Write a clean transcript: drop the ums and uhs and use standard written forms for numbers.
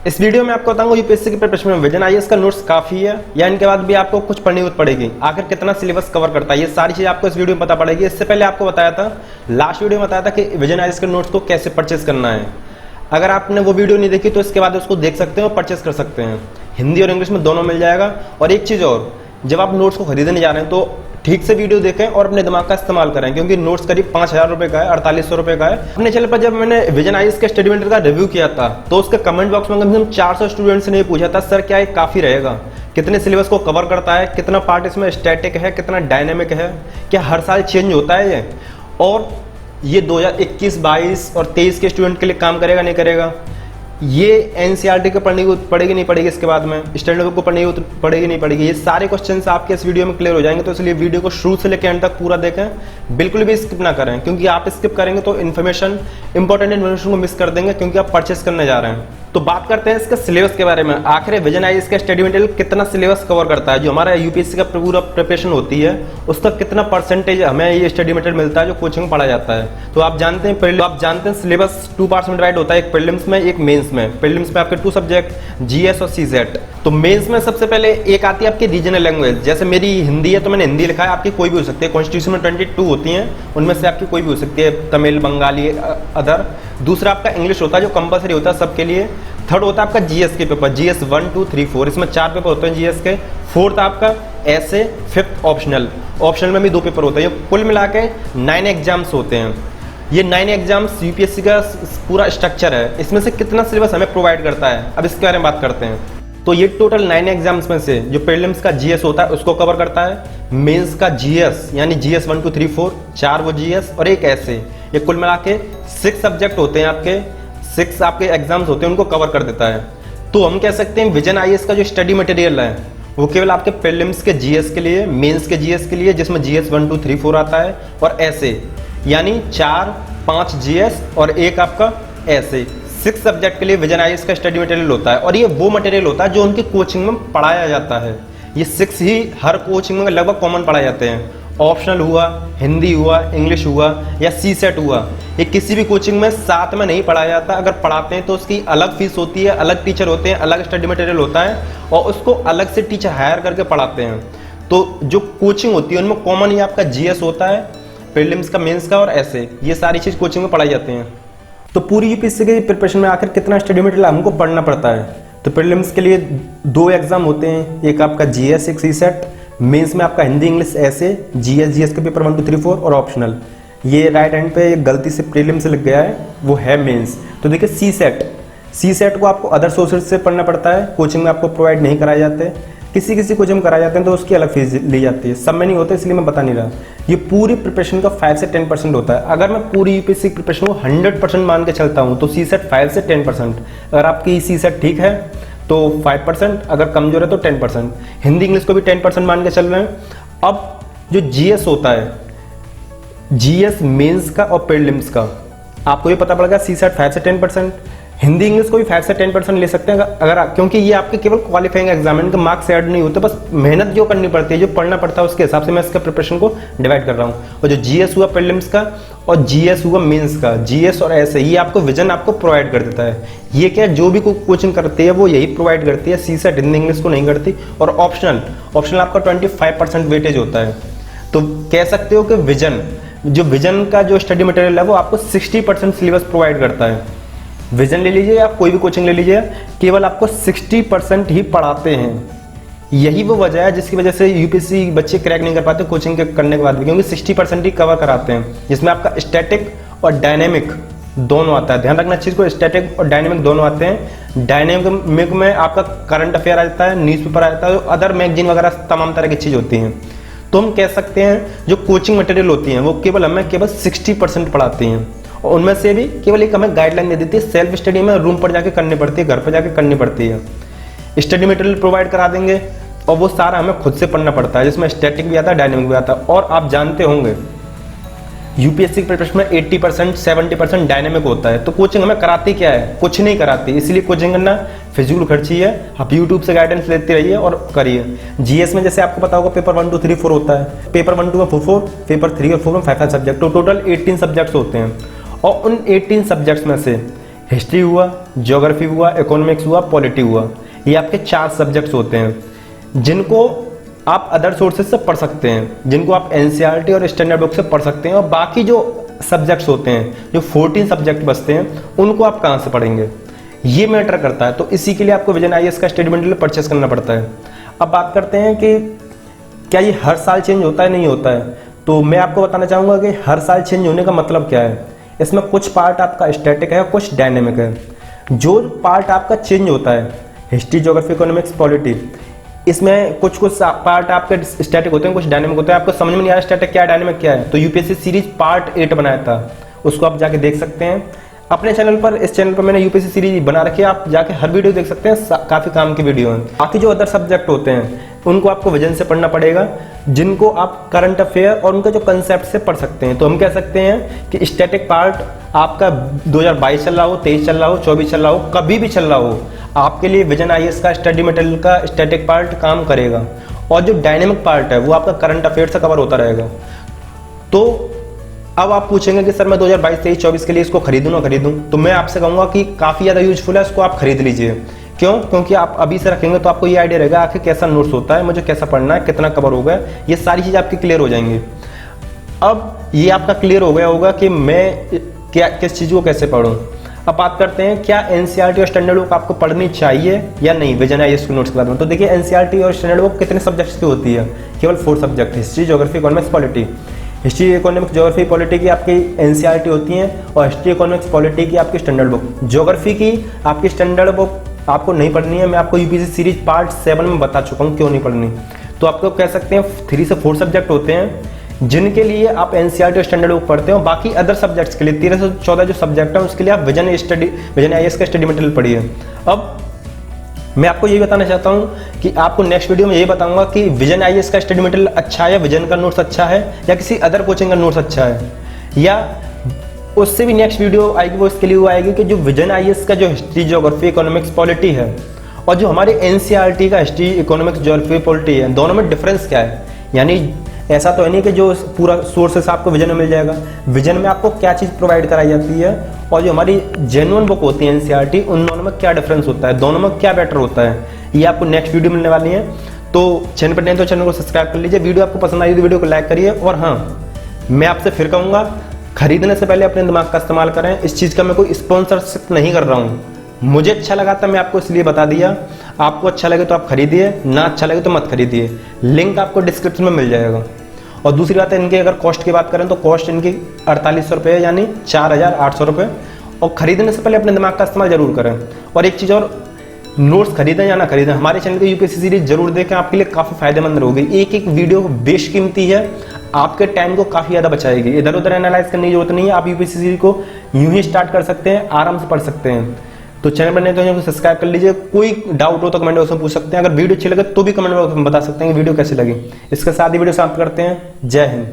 इस वीडियो में आपको बताऊंगा यूपीएससी की प्रिपरेशन में विजन आईएएस का नोट्स काफी है या इनके बाद भी आपको कुछ पढ़नी पड़ेगी, आखिर कितना सिलेबस कवर करता है, ये सारी चीज आपको इस वीडियो में पता पड़ेगी। इससे पहले आपको बताया था, लास्ट वीडियो में बताया था कि विजन आईएएस के नोट्स को कैसे परचेस करना है। अगर आपने वो वीडियो नहीं देखी तो इसके बाद उसको देख सकते हैं और परचेस कर सकते हैं। हिंदी और इंग्लिश में दोनों मिल जाएगा। और एक चीज और, जब आप नोट्स को खरीदने जा रहे हैं तो ठीक से वीडियो देखें और अपने दिमाग का इस्तेमाल करें, क्योंकि नोट्स करीब 5000 रुपए का है, 4800 रुपए का है। अपने चैनल पर जब मैंने विजन आईएएस के स्टडी मेटेरियल का रिव्यू किया था तो उसके कमेंट बॉक्स में कम से कम 400 स्टूडेंट्स ने पूछा था, सर क्या ये काफी रहेगा, कितने सिलेबस को कवर करता है, कितना पार्ट इसमें स्टैटिक है, कितना डायनेमिक है, क्या हर साल चेंज होता है ये, और ये 2021, 22 और 23 के स्टूडेंट के लिए काम करेगा नहीं करेगा, ये एनसीईआरटी को पढ़नी पड़ेगी नहीं पड़ेगी, इसके बाद में स्टैंडर्ड बुक को पढ़नी पड़ेगी नहीं पड़ेगी। ये सारे क्वेश्चंस आपके इस वीडियो में क्लियर हो जाएंगे, तो इसलिए वीडियो को शुरू से लेकर एंड तक पूरा देखें, बिल्कुल भी स्किप ना करें, क्योंकि आप स्किप करेंगे तो इंफॉर्मेशन, इंपॉर्टेंट इन्फॉर्मेशन को मिस कर देंगे, क्योंकि आप परचेस करने जा रहे हैं। तो बात करते हैं इसके सिलेबस के बारे में। आखिर विजन आईएएस का स्टडी मटेरियल कितना सिलेबस कवर करता है, जो हमारा यूपीएससी का पूरा प्रिपरेशन होती है उसका कितना परसेंटेज हमें ये स्टडी मटेरियल मिलता है जो कोचिंग में पढ़ा जाता है। तो आप जानते हैं सिलेबस 2 पार्ट्स में डिवाइड होता है, एक प्रीलिम्स में एक मेंस में। प्रीलिम्स में आपके 2 सब्जेक्ट जीएस और सीसेट। तो मेंस में सबसे पहले एक आती है आपकी रीजनल लैंग्वेज, जैसे मेरी हिंदी है तो मैंने हिंदी लिखा है, आपकी कोई भी हो सकती है। कॉन्स्टिट्यूशन में 22 होती हैं, उनमें से आपकी कोई भी हो सकती है, तमिल, बंगाली, अदर। दूसरा आपका इंग्लिश होता है जो कंपलसरी होता है सबके लिए। थर्ड होता है आपका जीएस के पेपर, जीएस 1, 2, 3, 4, इसमें 4 पेपर होते हैं जीएस के। फोर्थ आपका ऐसे, फिफ्थ ऑप्शनल, ऑप्शनल में भी 2 पेपर होते हैं। कुल मिला के 9 एग्जाम्स होते हैं। ये 9 एग्जाम्स यूपीएससी का पूरा स्ट्रक्चर है। इसमें से कितना सिलेबस हमें प्रोवाइड करता है, अब इसके बारे में बात करते हैं। तो ये टोटल 9 एग्जाम्स में से जो प्रीलिम्स का जीएस होता है उसको कवर करता है, मेंस का जीएस यानी जीएस 1, 2, 3, 4, 4 वो जीएस और एक ऐसे, ये कुल मिला के 6 सब्जेक्ट होते हैं आपके, 6 आपके एग्जाम्स होते हैं, उनको कवर कर देता है। तो हम कह सकते हैं विजन आईएएस का जो स्टडी मटेरियल है वो केवल आपके प्रीलिम्स के जीएस के लिए, मेंस के जीएस के लिए, जिसमें जीएस 1, 2, 3, 4 आता है, और ऐसे यानी 4, 5 जीएस और एक आपका ऐसे, 6 सब्जेक्ट के लिए विजन आईएएस का स्टडी मटेरियल होता है। और ये वो मटेरियल होता है जो उनकी कोचिंग में पढ़ाया जाता है। ये 6 ही हर कोचिंग में लगभग कॉमन पढ़ाए जाते हैं। ऑप्शनल हुआ, हिंदी हुआ, इंग्लिश हुआ या सीसेट हुआ, ये किसी भी कोचिंग में साथ में नहीं पढ़ाया जाता। अगर पढ़ाते हैं तो उसकी अलग फीस होती है, अलग टीचर होते हैं, अलग स्टडी मटेरियल होता है और उसको अलग से टीचर हायर करके पढ़ाते हैं। तो जो कोचिंग होती है उनमें कॉमन ही आपका जीएस होता है, प्रीलिम्स का, मेंस का और ऐसे, ये सारी चीज़ कोचिंग में पढ़ाई जाती हैं। तो पूरी यूपीएससी की प्रिपरेशन में आखिर कितना स्टडी मटेरियल हमको पढ़ना पड़ता है। तो प्रीलिम्स के लिए 2 एग्जाम होते हैं, एक आपका जीएस, एक सीसेट। मेंस में आपका हिंदी, इंग्लिश, ऐसे, जीएस के पेपर 1, 2, 3, 4 और ऑप्शनल। ये राइट हैंड पे गलती से प्रीलिम से लिख गया है, वो है मेंस। तो देखिए सीसेट को आपको अदर सोर्सेज से पढ़ना पड़ता है, कोचिंग में आपको प्रोवाइड नहीं कराए जाते। किसी कोचिंग में कराए जाते हैं तो उसकी अलग फीस ली जाती है, सब में नहीं होता, इसलिए मैं बता नहीं रहा। ये पूरी प्रिपरेशन का 5 से 10% होता है। अगर मैं पूरी यूपीएससी प्रिपरेशन को 100% मान के चलता हूँ तो सीसेट 5 से 10%। अगर आपकी सीसेट ठीक है तो 5%, अगर कमजोर है तो 10%। हिंदी इंग्लिश को भी 10% मान के चल रहे हैं। अब जो जीएस होता है, जीएस मेंस का और प्रीलिम्स का, आपको ये पता पड़ेगा सीसेट 5 से 10%, हिंदी इंग्लिश को भी 5 से 10% ले सकते हैं अगर क्योंकि ये आपके केवल क्वालिफाइंग एग्जाम, इनके मार्क्स ऐड नहीं होते, बस मेहनत जो करनी पड़ती है, जो पढ़ना पड़ता है, उसके हिसाब से मैं इसका प्रिपरेशन को डिवाइड कर रहा हूँ। और जो जीएस हुआ प्रीलिम्स का और जीएस हुआ मेंस का, जीएस और ऐसे, ये आपको विजन आपको प्रोवाइड कर देता है। ये क्या, जो भी कोचिंग करती है वो यही प्रोवाइड करती है, सीसेट हिंदी इंग्लिश को नहीं करती। और ऑप्शनल आपका 25% वेटेज होता है। तो कह सकते हो कि विजन का जो स्टडी मटेरियल है वो आपको 60% सिलेबस प्रोवाइड करता है। विजन ले लीजिए या कोई भी कोचिंग ले लीजिए, केवल आपको 60% ही पढ़ाते हैं। यही वो वजह है जिसकी वजह से यूपीएससी बच्चे क्रैक नहीं कर पाते कोचिंग के करने के बाद भी, क्योंकि 60% ही कवर कराते हैं, जिसमें आपका स्टैटिक और डायनेमिक दोनों आता है। ध्यान रखना चीज़ को, स्टैटिक और डायनेमिक दोनों आते हैं। डायनेमिक में आपका करंट अफेयर आ जाता है, न्यूज़ पेपर आ जाता है, अदर मैगजीन वगैरह तमाम तरह की चीज़ होती हैं। तो हम कह सकते हैं जो कोचिंग मटेरियल होती हैं वो हमें केवल 60% पढ़ाती हैं। और उनमें से भी केवल एक हमें गाइडलाइन दे देती है, सेल्फ स्टडी में रूम पर जाके करनी पड़ती है, घर पर जाके करनी पड़ती है। स्टडी मटेरियल प्रोवाइड करा देंगे और वो सारा हमें खुद से पढ़ना पड़ता है, जिसमें स्टैटिक भी आता है, डायनेमिक भी आता है। और आप जानते होंगे यूपीएससी की प्रिपरेशन में 80% 70% डायनेमिक होता है। तो कोचिंग हमें कराती क्या है, कुछ नहीं कराती, इसलिए कोचिंग करना फिजूल खर्ची है। आप यूट्यूब से गाइडेंस लेते रहिए और करिए। जीएस में जैसे आपको पता होगा पेपर 1, 2, 3, 4 होता है, पेपर 1, 2 में 4, पेपर 3 और 4 में 5 सब्जेक्ट, तो टोटल 18 सब्जेक्ट्स होते हैं। और उन 18 सब्जेक्ट्स में से हिस्ट्री हुआ, ज्योग्राफी हुआ, इकोनॉमिक्स हुआ, पॉलिटी हुआ। ये आपके 4 सब्जेक्ट्स होते हैं जिनको आप अदर सोर्सेज से पढ़ सकते हैं, जिनको आप एनसीईआरटी और स्टैंडर्ड बुक से पढ़ सकते हैं। और बाकी जो सब्जेक्ट्स होते हैं, जो 14 सब्जेक्ट बचते हैं, उनको आप कहाँ से पढ़ेंगे, ये मैटर करता है। तो इसी के लिए आपको विजन आईएएस का स्टडी मटेरियल परचेस करना पड़ता है। अब बात करते हैं कि क्या ये हर साल चेंज होता है, नहीं होता है। तो मैं आपको बताना चाहूँगा कि हर साल चेंज होने का मतलब क्या है। इसमें कुछ पार्ट आपका स्टैटिक है, कुछ डायनेमिक है। जो पार्ट आपका चेंज होता है, हिस्ट्री, ज्योग्राफी, इकोनॉमिक्स, पॉलिटी, इसमें कुछ पार्ट आपके स्टैटिक होते हैं, कुछ डायनेमिक होते हैं। आपको समझ में नहीं आया स्टैटिक क्या है, डायनेमिक क्या है, तो यूपीएससी सीरीज पार्ट 8 बनाया था, उसको आप जाके देख सकते हैं अपने चैनल पर। इस चैनल पर मैंने यूपीएससी सीरीज बना रखी है, आप जाके हर वीडियो देख सकते हैं, काफी काम की वीडियो है। बाकी जो अदर सब्जेक्ट होते हैं उनको आपको विजन से पढ़ना पड़ेगा, जिनको आप करंट अफेयर और उनके जो कंसेप्ट से पढ़ सकते हैं। तो हम कह सकते हैं कि स्टैटिक पार्ट आपका 2022 चल रहा हो, 23 चल रहा हो, 24 चल रहा हो, कभी भी चल रहा हो, आपके लिए विजन आईएएस का स्टडी मटेरियल का स्टैटिक पार्ट काम करेगा। और जो डायनेमिक पार्ट है वो आपका करंट अफेयर से कवर होता रहेगा। तो अब आप पूछेंगे कि सर मैं 2022, 23, 24 के लिए इसको खरीदूं ना खरीदूं, तो मैं आपसे कहूंगा कि काफ़ी ज़्यादा यूजफुल है, इसको आप खरीद लीजिए। क्यों? क्योंकि आप अभी से रखेंगे तो आपको ये आइडिया रहेगा आखिर कैसा नोट्स होता है, मुझे कैसा पढ़ना है, कितना कवर हो गया, ये सारी चीज़ आपकी क्लियर हो जाएंगी। अब ये आपका क्लियर हो गया होगा कि मैं क्या किस चीज़ को कैसे पढ़ूँ। अब बात करते हैं क्या एनसीईआरटी और स्टैंडर्ड बुक आपको पढ़नी चाहिए या नहीं विजन आईएएस के नोट्स के बाद में। तो देखिए एनसीईआरटी और स्टैंडर्ड बुक कितने सब्जेक्ट्स की होती है, केवल 4 subject, history, geography, economics, polity. History, economics, geography, polity की आपकी एनसीईआरटी होती है और हिस्ट्री, इकोनॉमिक्स, पॉलिटी की आपकी स्टैंडर्ड बुक। ज्योग्राफी की आपकी स्टैंडर्ड बुक आपको नहीं पढ़नी है, मैं आपको यूपीएससी सीरीज पार्ट 7 में बता चुका हूँ क्यों नहीं पढ़नी। तो आपको कह सकते हैं 3 से 4 सब्जेक्ट होते हैं जिनके लिए आप एनसीईआरटी और स्टैंडर्ड बुक पढ़ते हो। बाकी अदर सब्जेक्ट्स के लिए 13 से 14 जो सब्जेक्ट है उसके लिए आप विजन आईएएस का स्टडी मटेरियल पढ़िए। अब मैं आपको यही बताना चाहता हूं कि आपको नेक्स्ट वीडियो में यही बताऊंगा कि विजन आईएएस का स्टडी मटेरियल अच्छा है, विजन का नोट्स अच्छा है, या किसी अदर कोचिंग का नोट्स अच्छा है, या उससे भी नेक्स्ट वीडियो आएगी वो इसके लिए वो आएगी कि जो विजन आईएएस का जो हिस्ट्री, ज्योग्राफी, इकोनॉमिक्स, पॉलिटी है और जो हमारे एनसीईआरटी का हिस्ट्री, इकोनॉमिक्स, ज्योग्राफी, पॉलिटी है, दोनों में डिफरेंस क्या है। यानी ऐसा तो है नहीं कि जो पूरा सोर्सेस आपको विजन में मिल जाएगा, विजन में आपको क्या चीज़ प्रोवाइड कराई जाती है और जो हमारी जेन्युइन बुक होती है एनसीईआरटी, उन दोनों में क्या डिफरेंस होता है, दोनों में क्या बेटर होता है, ये आपको नेक्स्ट वीडियो मिलने वाली है। तो चैनल पर नहीं तो चैनल को सब्सक्राइब कर लीजिए। वीडियो आपको पसंद आई तो वीडियो को लाइक करिए। और हाँ, मैं आपसे फिर कहूँगा खरीदने से पहले अपने दिमाग का इस्तेमाल करें। इस चीज़ का मैं कोई स्पॉन्सरशिप नहीं कर रहा हूँ, मुझे अच्छा लगा था मैं आपको इसलिए बता दिया। आपको अच्छा लगे तो आप खरीदिए, ना अच्छा लगे तो मत खरीदिए। लिंक आपको डिस्क्रिप्शन में मिल जाएगा। और दूसरी बात है, इनके अगर कॉस्ट की बात करें तो कॉस्ट इनकी 4800 रुपये यानी 4800 रुपये। और खरीदने से पहले अपने दिमाग का इस्तेमाल जरूर करें। और एक चीज़ और, नोट्स खरीदें या ना खरीदें, हमारे चैनल की यूपीएससी सीरीज जरूर देखें, आपके लिए काफ़ी फायदेमंद होगी। एक एक वीडियो बेशकीमती है, आपके टाइम को काफ़ी ज़्यादा बचाएगी। इधर उधर एनालाइज करने की जरूरत नहीं है, आप यूपीएससी सीरीज को यूं ही स्टार्ट कर सकते हैं, आराम से पढ़ सकते हैं। तो चैनल पर नहीं तो सब्सक्राइब कर लीजिए। कोई डाउट हो तो कमेंट बॉक्स में पूछ सकते हैं। अगर वीडियो अच्छी लगे तो भी कमेंट बॉक्स में बता सकते हैं कि वीडियो कैसी लगी। इसके साथ ही वीडियो समाप्त करते हैं। जय हिंद।